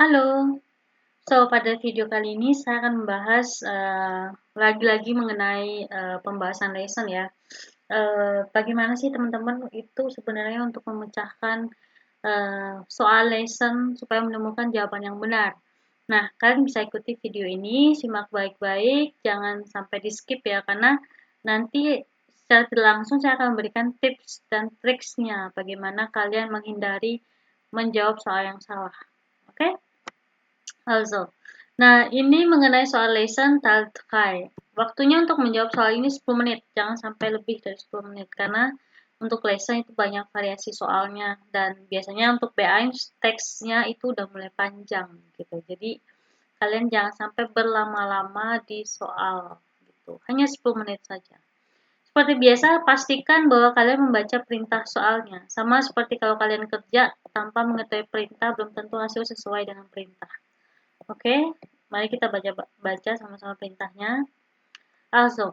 Halo, pada video kali ini saya akan membahas lagi-lagi mengenai pembahasan lesson ya. Bagaimana sih teman-teman itu sebenarnya untuk memecahkan soal lesson supaya menemukan jawaban yang benar. Nah, kalian bisa ikuti video ini, simak baik-baik, jangan sampai di skip ya, karena nanti secara tidak langsung saya akan memberikan tips dan triksnya bagaimana kalian menghindari menjawab soal yang salah. Oke? Also. Nah, ini mengenai soal lesson Teil 3. Waktunya untuk menjawab soal ini 10 menit, jangan sampai lebih dari 10 menit karena untuk lesson itu banyak variasi soalnya dan biasanya untuk B1 teksnya itu udah mulai panjang gitu. Jadi kalian jangan sampai berlama-lama di soal gitu. Hanya 10 menit saja. Seperti biasa, pastikan bahwa kalian membaca perintah soalnya. Sama seperti kalau kalian kerja tanpa mengetahui perintah belum tentu hasil sesuai dengan perintah. Oke, mari kita baca sama-sama perintahnya. Also,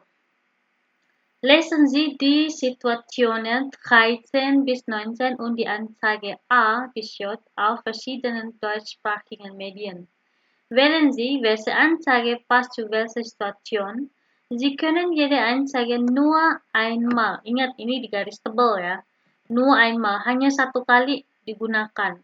lesen Sie die Situationen 13 bis 19 und die Anzeige A bis J auf verschiedenen deutschsprachigen Medien. Wählen Sie, welche Anzeige passt zu welcher Situation. Sie können jede Anzeige nur einmal, ingat ini di garis tebal ya, nur einmal, hanya satu kali digunakan.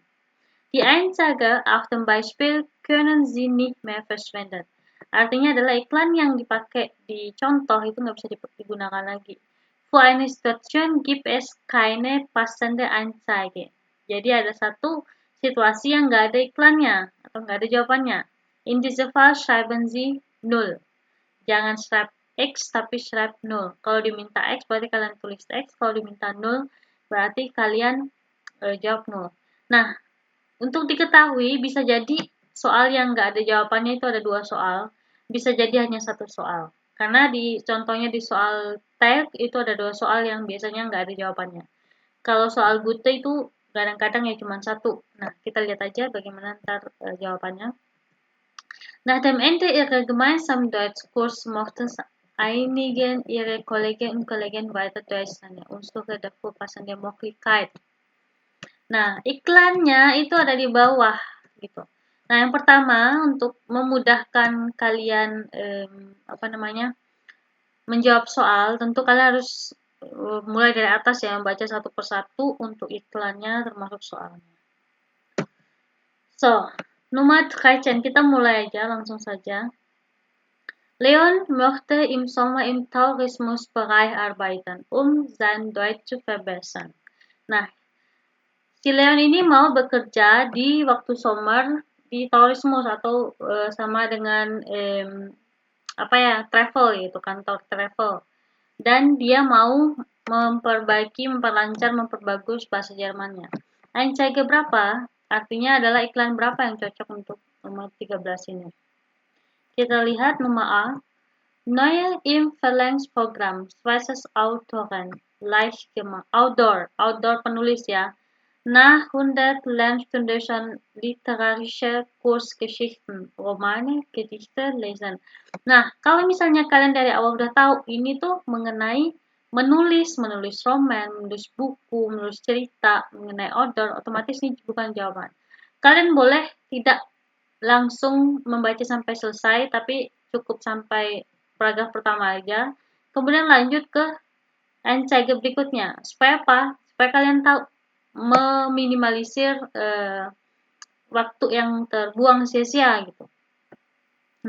Die Einzige auf dem Beispiel können Sie nicht mehr verschwenden. Artinya adalah iklan yang dipakai di contoh itu nggak bisa digunakan lagi. Für eine Situation gibt es keine passende Anzeige. Jadi ada satu situasi yang nggak ada iklannya atau nggak ada jawabannya. In diesem Fall schreiben Sie 0. Jangan schreib X tapi schreib 0. Kalau diminta X berarti kalian tulis X. Kalau diminta 0 berarti kalian jawab 0. Nah, untuk diketahui, bisa jadi soal yang nggak ada jawabannya itu ada 2 soal, bisa jadi hanya 1 soal. Karena contohnya di soal tag itu ada 2 soal yang biasanya nggak ada jawabannya. Kalau soal Gute itu kadang-kadang ya cuma 1. Nah, kita lihat aja bagaimana ntar jawabannya. Nach dem Ende ihrer gemeinsamen Deutschkurs mochten einigen ihre Kolleginnen und Kollegen weiter Deutsch lernen und suchen dafür passende Möglichkeit. Nah, iklannya itu ada di bawah gitu. Nah, yang pertama untuk memudahkan kalian menjawab soal, tentu kalian harus mulai dari atas ya, membaca satu persatu untuk iklannya termasuk soalnya. So, Nummer 13 kita mulai aja langsung saja. Leon möchte im Sommer im Tourismusbereich arbeiten, um sein Deutsch zu verbessern. Nah, si Leon ini mau bekerja di waktu summer di tourismus atau sama dengan travel gitu, kantor travel. Dan dia mau memperbaiki, memperlancar, memperbagus bahasa Jermannya. Anzeige berapa? Artinya adalah iklan berapa yang cocok untuk nomor 13 ini. Kita lihat nomor A. Neue im Verlagsprogramm Schweizers Autoren leicht gemacht. Outdoor penulis ya. Nach 100 Lernstunden literarische Kursgeschichten, Romane, Gedichte, lesen. Nah, kalau misalnya kalian dari awal udah tahu ini tuh mengenai menulis roman, menulis buku, menulis cerita mengenai outdoor, otomatis ini bukan jawaban. Kalian boleh tidak langsung membaca sampai selesai, tapi cukup sampai paragraf pertama aja. Kemudian lanjut ke anzeige berikutnya. Supaya apa? Supaya kalian tahu meminimalisir waktu yang terbuang sia-sia gitu.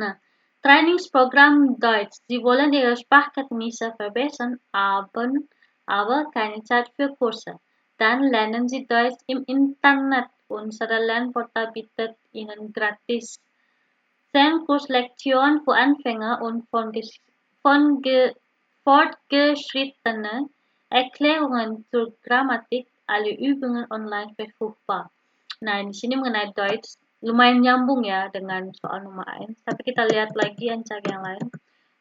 Nah, Trainingsprogramm Deutsch. Sie wollen Ihre Sprachkenntnisse verbessern, aber keine Zeit für Kurse. Dann lernen Sie Deutsch im Internet. Unsere Lernportal bietet Ihnen gratis 10 Kurslektionen für Anfänger und fortgeschrittene Erklärungen zur Grammatik, alle Übungen online verfügbar. Nah, di sini mengenai Deutsch lumayan nyambung ya dengan soal nomor 1. Tapi kita lihat lagi Anzeige yang lain.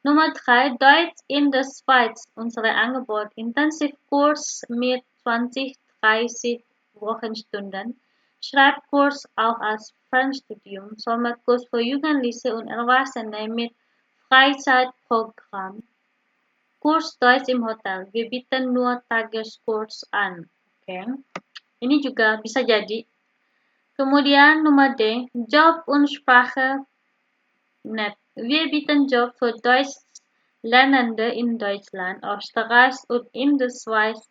Nummer 3, Deutsch in der Schweiz. Unsere Angebot Intensivkurs mit 20-30 Wochenstunden. Schreibkurs auch als Fernstudium. Sommerkurs für Jugendliche und Erwachsene mit Freizeitprogramm. Kurs Deutsch im Hotel. Wir bieten nur Tageskurs an. Oke. Ini juga bisa jadi Kemudian Nummer D, Job und Sprache net. Wir bieten Job für Deutschlernende in Deutschland, Österreich und in der Schweiz.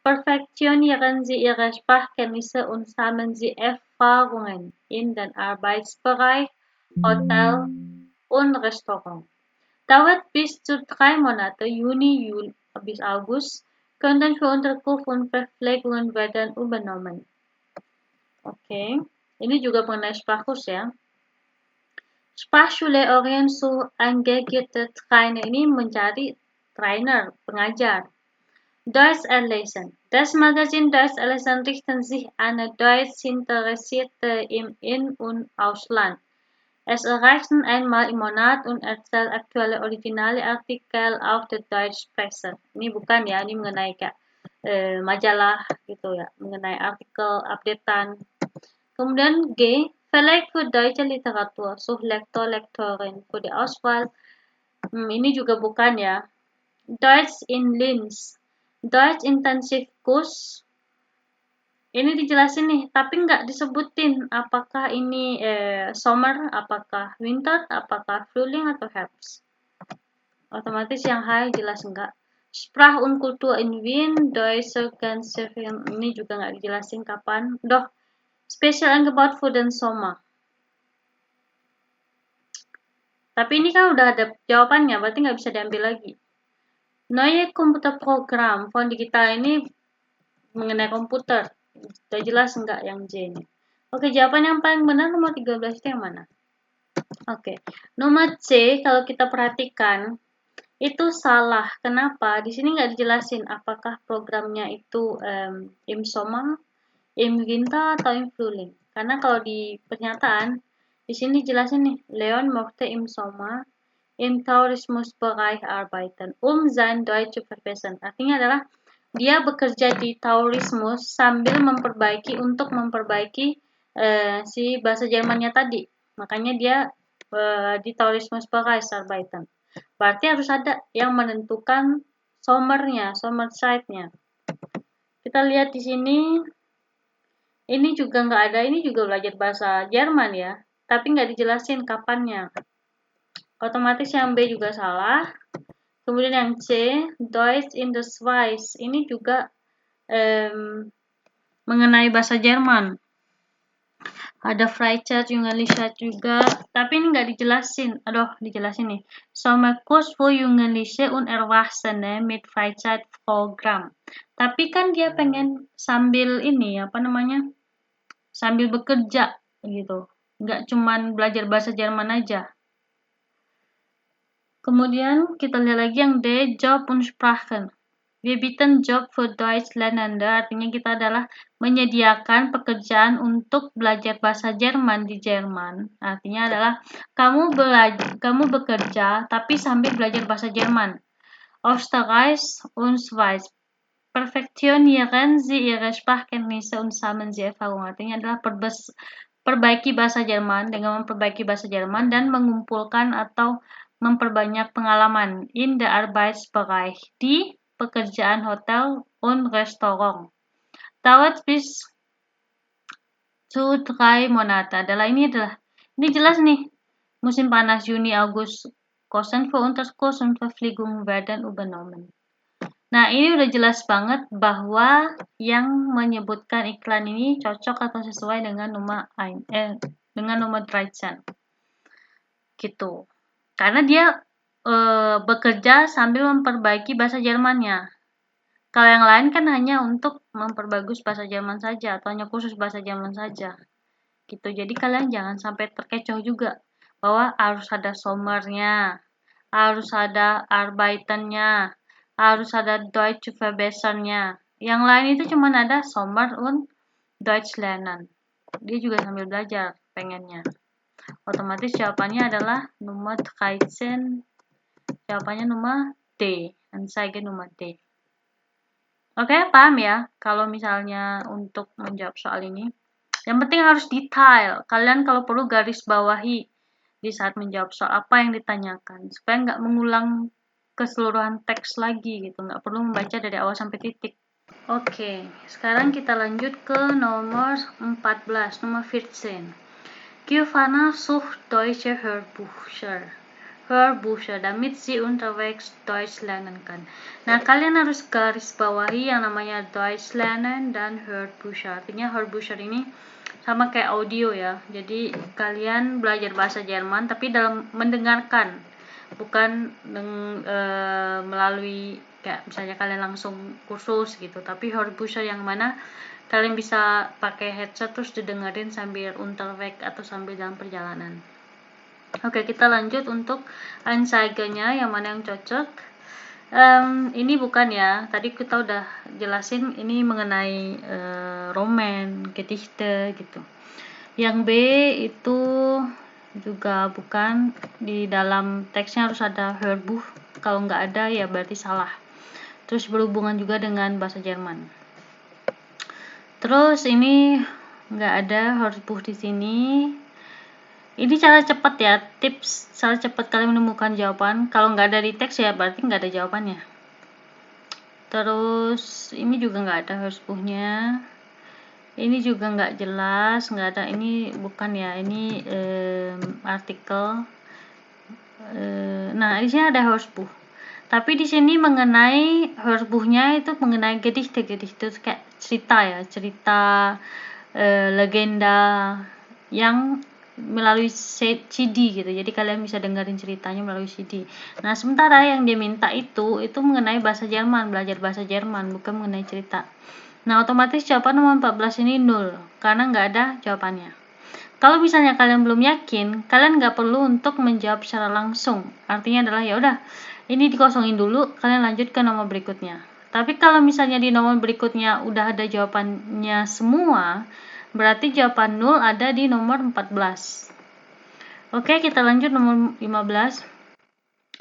Perfektionieren Sie Ihre Sprachkenntnisse und sammeln Sie Erfahrungen in den Arbeitsbereich, Hotel und Restaurant. Dauert bis zu 3 Monate, Juni, Juli bis August, könnten für Unterkunft und Verpflegung werden übernommen. Oke, ini juga mengenai Sprachkurs ya. Sprachschule Orient zu engagierte Trainer, ini mencari trainer, pengajar. Deutsch erlesen. Das Magazin Deutsch erlesen richten sich an Deutsch-Interessierte im In- und Ausland. Es erreichen einmal im Monat und erzählt aktuelle originale Artikel auf der Deutschpresse. Ini bukan ya, ini mengenai kayak majalah gitu ya, mengenai artikel, updatean. Kemudian G, Verlag für Deutsche Literatur, such Lektor, Lektorin für die Auswahl. Ini juga bukan ya. Deutsch in Linz, Deutsch Intensivkurs. Ini dijelasin nih, tapi nggak disebutin apakah ini summer, apakah winter, apakah Frühling atau Herbst. Otomatis yang high jelas enggak. Sprach und Kultur in Wien, Deutsche Conservation, ini juga nggak dijelasin kapan. Doch, special angebaut für den Sommer. Tapi ini kan udah ada jawabannya, berarti nggak bisa diambil lagi. Neue Computerprogramm von digital ini mengenai komputer. Sudah jelas enggak yang J ini? Oke, jawaban yang paling benar nomor 13 itu yang mana? Oke, nomor C kalau kita perhatikan itu salah. Kenapa? Di sini nggak dijelasin apakah programnya itu im Sommer, im Winter atau im Frühling. Karena kalau di pernyataan di sini jelasin nih, Leon möchte im Sommer im Tourismusbereich arbeiten, sein Deutsch zu verbessern. Artinya adalah dia bekerja di tourismus sambil untuk memperbaiki si bahasa Jermannya tadi. Makanya dia di Tourismusbereich arbeiten. Berarti harus ada yang menentukan summernya, summer side-nya. Kita lihat di sini, ini juga nggak ada, ini juga belajar bahasa Jerman ya, tapi nggak dijelasin kapannya. Otomatis yang B juga salah. Kemudian yang C, Deutsch in the Schweiz, ini juga mengenai bahasa Jerman. Ada Freizeit, Jungenlichkeit juga, tapi ini nggak dijelasin. Aduh, dijelasin nih. Sommerkurs für Jugendliche und Erwachsene mit Freizeitprogramm. Tapi kan dia pengen sambil ini, sambil bekerja gitu. Nggak cuman belajar bahasa Jerman aja. Kemudian kita lihat lagi yang D, Job und Sprachen. Wir bieten Job für Deutschlernende, artinya kita adalah menyediakan pekerjaan untuk belajar bahasa Jerman di Jerman. Artinya adalah kamu bekerja tapi sambil belajar bahasa Jerman. Österreich und Schweiz. Perfektionieren Sie Ihre Sprachkenntnisse und sammeln Sie Erfahrung. Artinya adalah perbaiki bahasa Jerman dengan memperbaiki bahasa Jerman dan mengumpulkan atau memperbanyak pengalaman in the Arbeitsbereich di pekerjaan hotel und Restaurant. Dauert bis zu 3 Monate. Ini jelas nih. Musim panas Juni, August, Kosten für Unterkurs und Verpflegung werden übernommen. Nah, ini udah jelas banget bahwa yang menyebutkan iklan ini cocok atau sesuai dengan nomor 13. Gitu. Karena dia bekerja sambil memperbaiki bahasa Jermannya. Kalau yang lain kan hanya untuk memperbagus bahasa Jerman saja atau hanya khusus bahasa Jerman saja. Gitu. Jadi kalian jangan sampai terkecoh juga bahwa harus ada Sommernya, harus ada Arbeitennya, harus ada Deutsch Verbessernya. Yang lain itu cuma ada Sommer und Deutsch lernen. Dia juga sambil belajar pengennya. Otomatis jawabannya adalah nomor 13. Jawabannya nomor D. Anzeige nomor D. Oke, paham ya? Kalau misalnya untuk menjawab soal ini. Yang penting harus detail. Kalian kalau perlu garis bawahi di saat menjawab soal apa yang ditanyakan. Supaya nggak mengulang keseluruhan teks lagi gitu. Nggak perlu membaca dari awal sampai titik. Oke, sekarang kita lanjut ke nomor 14, nomor 14. Giovanna sucht deutsche Hörbücher. Damit sie unterwegs Deutsch lernen kann. Nah, kalian harus garis bawahi yang namanya Deutsch lernen dan Hörbücher. Artinya Hörbücher ini sama kayak audio ya. Jadi kalian belajar bahasa Jerman tapi dalam mendengarkan, bukan melalui kayak misalnya kalian langsung kursus gitu, tapi Hörbücher yang mana kalian bisa pakai headset terus didengerin sambil unterweg atau sambil dalam perjalanan. Oke, kita lanjut untuk Anzeiganya yang mana yang cocok. Ini bukan ya, tadi kita udah jelasin ini mengenai roman, Gedichte gitu. Yang B itu juga bukan, di dalam teksnya harus ada Hörbuch, kalau nggak ada ya berarti salah. Terus berhubungan juga dengan bahasa Jerman. Terus ini nggak ada Hörbuch di sini. Ini cara cepat ya, tips cara cepat kalian menemukan jawaban. Kalau nggak ada di teks ya berarti nggak ada jawabannya. Terus ini juga nggak ada Hörbuchnya. Ini juga nggak jelas, nggak ada. Ini bukan ya, ini artikel. Nah, di sini ada Hörbuch. Tapi di sini mengenai Hörbuchnya itu mengenai Gedichte kayak cerita ya, cerita legenda yang melalui CD gitu. Jadi kalian bisa dengerin ceritanya melalui CD. Nah, sementara yang dia minta itu mengenai bahasa Jerman, belajar bahasa Jerman, bukan mengenai cerita. Nah, otomatis jawaban nomor 14 ini 0 karena nggak ada jawabannya. Kalau misalnya kalian belum yakin, kalian nggak perlu untuk menjawab secara langsung. Artinya adalah ya udah, ini dikosongin dulu, kalian lanjut ke nomor berikutnya. Tapi kalau misalnya di nomor berikutnya udah ada jawabannya semua, berarti jawaban 0 ada di nomor 14. Oke, kita lanjut nomor 15.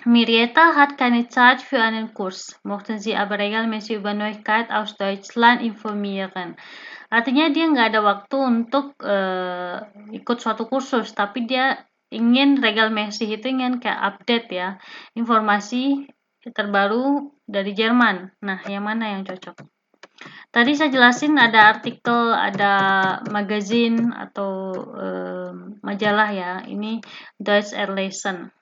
Marietta hat keine Zeit für einen Kurs, mochten sie aber regelmäßig über Neuigkeiten aus Deutschland informieren. Artinya dia nggak ada waktu untuk ikut suatu kursus, tapi dia ingin regelmäßig itu ingin kayak update ya, informasi terbaru dari Jerman. Nah, yang mana yang cocok? Tadi saya jelasin ada artikel, ada magazine atau majalah ya. Ini Deutsch Erlesen.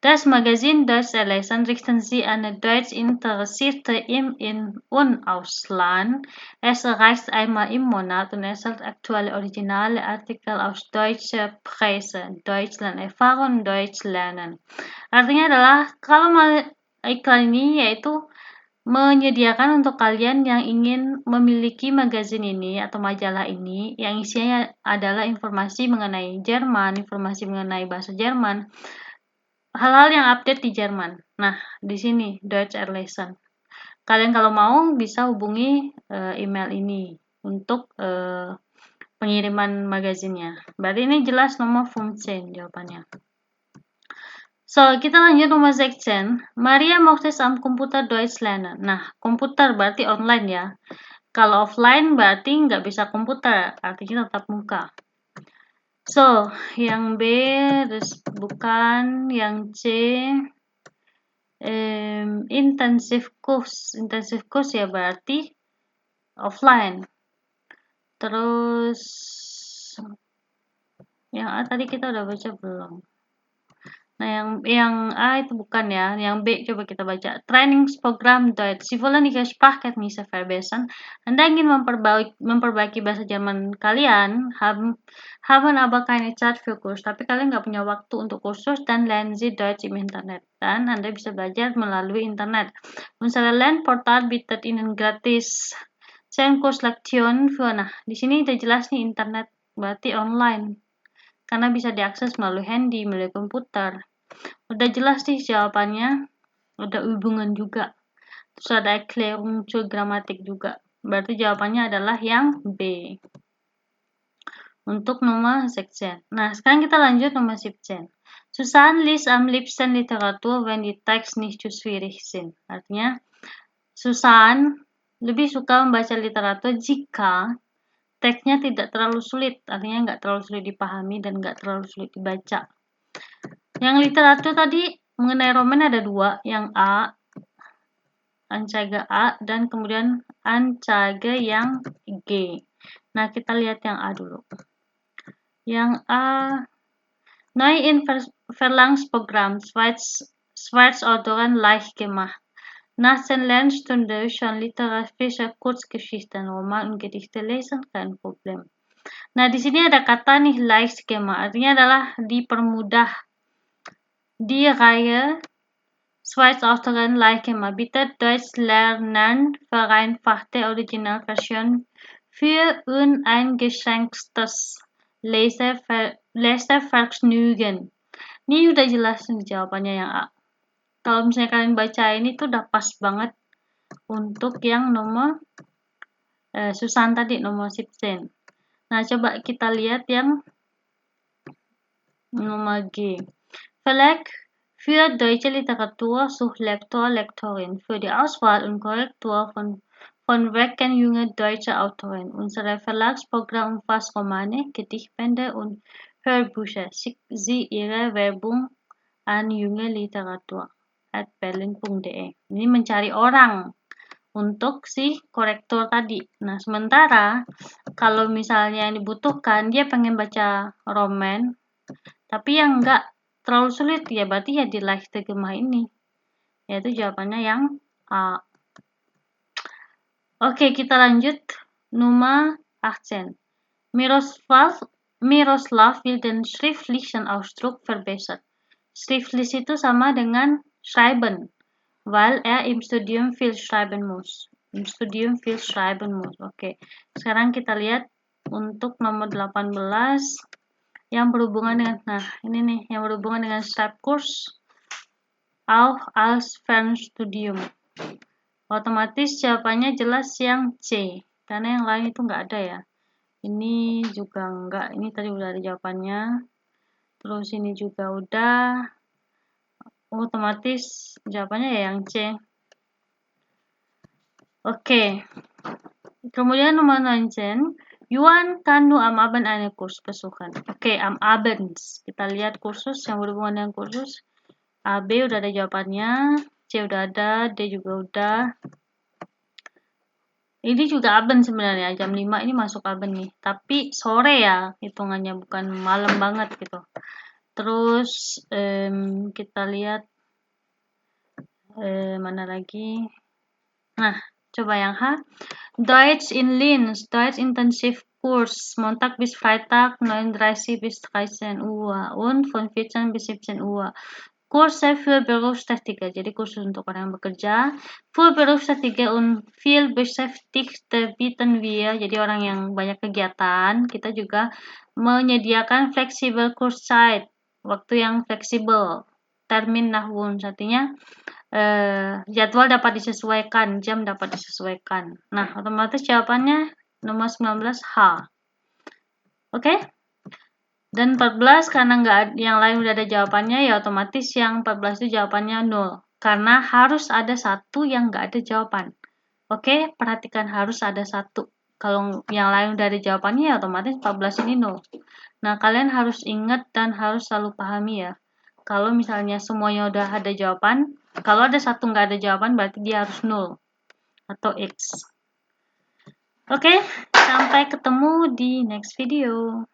Das Magazin Deutsch Erlesen richten Sie an Deutsch Interessierte im In- und Ausland. Es erreicht einmal im Monat und enthält aktuelle originale Artikel aus deutscher Presse, Deutschland erfahren, Deutsch lernen. Artinya adalah kalau iklan ini yaitu menyediakan untuk kalian yang ingin memiliki magazin ini atau majalah ini yang isinya adalah informasi mengenai Jerman, informasi mengenai bahasa Jerman, hal-hal yang update di Jerman. Nah, di sini Deutsch Erlesen. Kalian kalau mau bisa hubungi email ini untuk pengiriman magazinnya. Berarti ini jelas nomor 15 jawabannya. So, kita lanjut nomor 16. Maria mochte am Computer Deutsch lernen. Nah, komputer berarti online ya. Kalau offline berarti nggak bisa komputer, artinya tetap muka. So, yang B terus bukan, yang C intensif kurs ya berarti offline. Terus yang A tadi kita udah baca belum? Nah, yang A itu bukan ya. Yang B coba kita baca. Trainingsprogramm Deutsch. Sie wollen Ihre Sprachkenntnisse verbessern. Anda ingin memperbaiki bahasa Jerman kalian, haben aber keine Zeit für Kurs. Tapi kalian nggak punya waktu untuk kursus dan lernen Sie Deutsch im Internet. Dan Anda bisa belajar melalui internet. Unser Lernportal bietet Ihnen gratis 10 Kurslektionen für. Nah, di sini udah jelas nih internet berarti online. Karena bisa diakses melalui handy, melalui komputer. Udah jelas sih jawabannya, ada hubungan juga. Terus ada Erklärung zur Grammatik juga. Berarti jawabannya adalah yang B. Untuk nomor 16. Nah, sekarang kita lanjut nomor 17. Susanne liest am liebsten Literatur, wenn die Text nicht zu schwierig sind. Artinya, Susanne lebih suka membaca literatur jika teksnya tidak terlalu sulit, artinya nggak terlalu sulit dipahami dan nggak terlalu sulit dibaca. Yang literatur tadi mengenai roman ada dua, yang A Anzeige A, dan kemudian Anzeige yang G. Nah, kita lihat yang A dulu. Yang A, neu in Verlagsprogramm Schwarzautoren leicht gemacht. Nach den Lernstunden schon literarische Kurzgeschichten, Roman und Gedichte lesen, kein Problem. Nah, di sini ada kata nih leicht gemacht, artinya adalah dipermudah. Die Reihe Schwarzautoren leicht gemacht bietet Deutsch lernen vereinfachte Originalversion für uneingeschränktes Lesevergnügen. Ini udah jelas nih jawabannya yang A. Kalau misalnya kalian baca ini tuh udah pas banget untuk yang nomor Susan tadi, nomor 17. Nah, coba kita lihat yang nomor G. Verlag für deutsche Literatur sucht Lektor, Lektorin für die Auswahl und Korrektur von Werken junger deutscher Autoren. Unser Verlagsprogramm umfasst Romane, Gedichtbände und Hörbücher. Sie ihre Werbung an junge Literatur @berlin.de. Ini mencari orang untuk si korektor tadi. Nah, sementara kalau misalnya yang dibutuhkan dia pengen baca roman, tapi yang enggak terlalu sulit, ya berarti ya di leichte gemacht ini. Yaitu jawabannya yang A. Oke, kita lanjut. Nomor 18. Miroslav will den schriftlichen Ausdruck verbessern. Schriftlich itu sama dengan schreiben, weil im Studium viel schreiben muss. Oke. Sekarang kita lihat untuk nomor 18 yang berhubungan dengan, nah ini nih yang berhubungan dengan Schreibkurs auch als Fernstudium. Otomatis jawabannya jelas yang C, karena yang lain itu enggak ada ya. Ini juga enggak, ini tadi udah ada jawabannya. Terus ini juga udah. Otomatis jawabannya ya yang C. Oke. Kemudian nomor 19. Juan kann nur am Abend einen Kurs besuchen. Oke, am Abends. Kita lihat kursus yang berhubungan dengan kursus. A, B udah ada jawabannya. C udah ada, D juga udah. Ini juga Abend sebenarnya. Jam 5 ini masuk Abend nih. Tapi sore ya hitungannya, bukan malam banget gitu. Terus kita lihat mana lagi. Nah, coba yang H. Deutsch in Linz, Deutsch Intensivkurs, Montag bis Freitag 9:30 bis 13 Uhr und von 14 bis 17 Uhr. Kurse für Berufstätige, jadi kursus untuk orang yang bekerja. Für Berufstätige und viel Beschäftigte bieten wir, jadi orang yang banyak kegiatan, kita juga menyediakan fleksibel Kurszeit, waktu yang fleksibel. Termin nach Wunsch, artinya jadwal dapat disesuaikan, jam dapat disesuaikan. Nah, otomatis jawabannya nomor 19 H. Oke? Dan 14 karena nggak yang lain udah ada jawabannya, ya otomatis yang 14 itu jawabannya 0. Karena harus ada satu yang nggak ada jawaban. Oke, perhatikan harus ada satu. Kalau yang lain udah ada jawabannya, ya otomatis 14 ini 0. Nah, kalian harus ingat dan harus selalu pahami ya. Kalau misalnya semuanya udah ada jawaban, kalau ada satu nggak ada jawaban, berarti dia harus 0 atau X. Oke, sampai ketemu di next video.